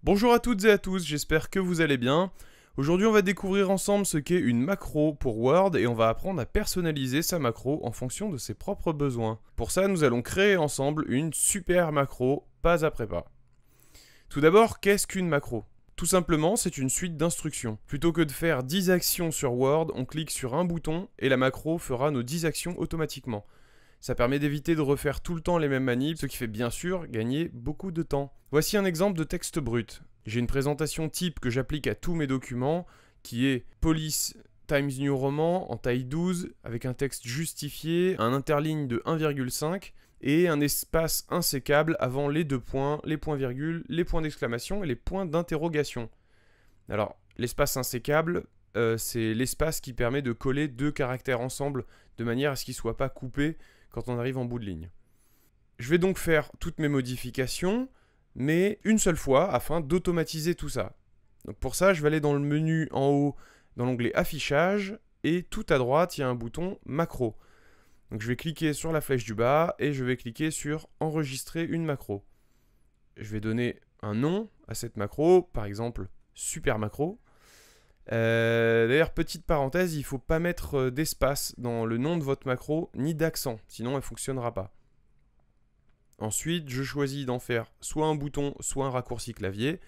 Bonjour à toutes et à tous, j'espère que vous allez bien. Aujourd'hui on va découvrir ensemble ce qu'est une macro pour Word et on va apprendre à personnaliser sa macro en fonction de ses propres besoins. Pour ça nous allons créer ensemble une super macro, pas après pas. Tout d'abord, qu'est-ce qu'une macro ? Tout simplement, c'est une suite d'instructions. Plutôt que de faire 10 actions sur Word, on clique sur un bouton et la macro fera nos 10 actions automatiquement. Ça permet d'éviter de refaire tout le temps les mêmes manips, ce qui fait bien sûr gagner beaucoup de temps. Voici un exemple de texte brut. J'ai une présentation type que j'applique à tous mes documents, qui est police Times New Roman en taille 12, avec un texte justifié, un interligne de 1,5 et un espace insécable avant les deux points, les points-virgules, les points d'exclamation et les points d'interrogation. Alors, l'espace insécable, c'est l'espace qui permet de coller deux caractères ensemble de manière à ce qu'ils ne soient pas coupés quand on arrive en bout de ligne. Je vais donc faire toutes mes modifications, mais une seule fois afin d'automatiser tout ça. Donc pour ça, je vais aller dans le menu en haut, dans l'onglet Affichage, et tout à droite, il y a un bouton Macro. Donc je vais cliquer sur la flèche du bas et je vais cliquer sur Enregistrer une macro. Je vais donner un nom à cette macro, par exemple Super Macro. D'ailleurs, petite parenthèse, il ne faut pas mettre d'espace dans le nom de votre macro, ni d'accent, sinon elle ne fonctionnera pas. Ensuite, je choisis d'en faire soit un bouton, soit un raccourci clavier.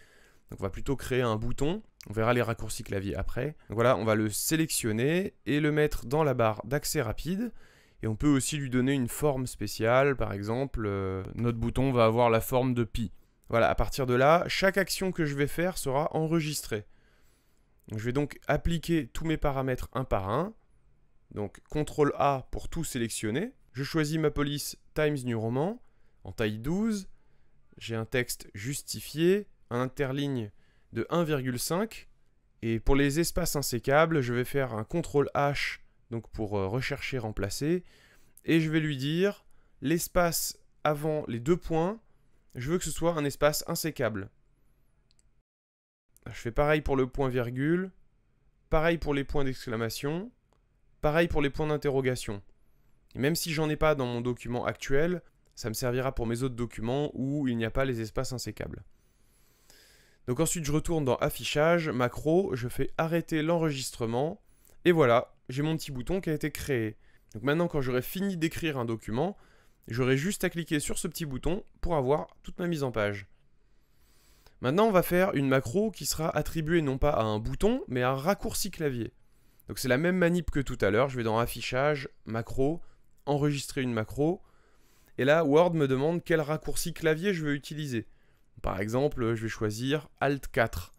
Donc on va plutôt créer un bouton, on verra les raccourcis clavier après. Donc voilà, on va le sélectionner et le mettre dans la barre d'accès rapide. Et on peut aussi lui donner une forme spéciale, par exemple, notre bouton va avoir la forme de pi. Voilà, à partir de là, chaque action que je vais faire sera enregistrée. Je vais donc appliquer tous mes paramètres un par un. Donc CTRL A pour tout sélectionner. Je choisis ma police Times New Roman en taille 12. J'ai un texte justifié, un interligne de 1,5. Et pour les espaces insécables, je vais faire un CTRL H donc pour rechercher, remplacer. Et je vais lui dire l'espace avant les deux points, je veux que ce soit un espace insécable. Je fais pareil pour le point virgule, pareil pour les points d'exclamation, pareil pour les points d'interrogation. Même si j'en ai pas dans mon document actuel, ça me servira pour mes autres documents où il n'y a pas les espaces insécables. Donc ensuite je retourne dans Affichage, Macro, je fais arrêter l'enregistrement, et voilà, j'ai mon petit bouton qui a été créé. Donc maintenant quand j'aurai fini d'écrire un document, j'aurai juste à cliquer sur ce petit bouton pour avoir toute ma mise en page. Maintenant, on va faire une macro qui sera attribuée non pas à un bouton, mais à un raccourci clavier. Donc c'est la même manip que tout à l'heure. Je vais dans Affichage, Macro, Enregistrer une macro. Et là, Word me demande quel raccourci clavier je veux utiliser. Par exemple, je vais choisir Alt 4.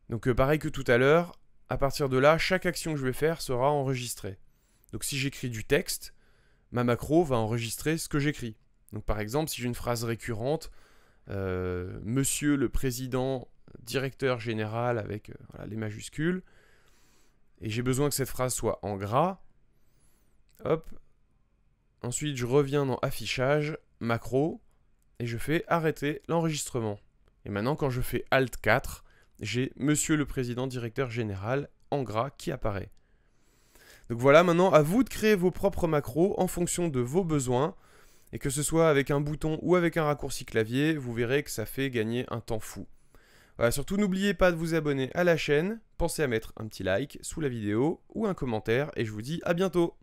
Donc pareil que tout à l'heure, à partir de là, chaque action que je vais faire sera enregistrée. Donc si j'écris du texte, ma macro va enregistrer ce que j'écris. Donc par exemple, si j'ai une phrase récurrente, Monsieur le Président, Directeur Général avec voilà, les majuscules, et j'ai besoin que cette phrase soit en gras, hop, ensuite je reviens dans Affichage, Macro, et je fais arrêter l'enregistrement. Et maintenant quand je fais Alt 4, j'ai Monsieur le Président, Directeur Général en gras qui apparaît. Donc voilà, maintenant à vous de créer vos propres macros en fonction de vos besoins. Et que ce soit avec un bouton ou avec un raccourci clavier, vous verrez que ça fait gagner un temps fou. Voilà, surtout n'oubliez pas de vous abonner à la chaîne, pensez à mettre un petit like sous la vidéo ou un commentaire et je vous dis à bientôt.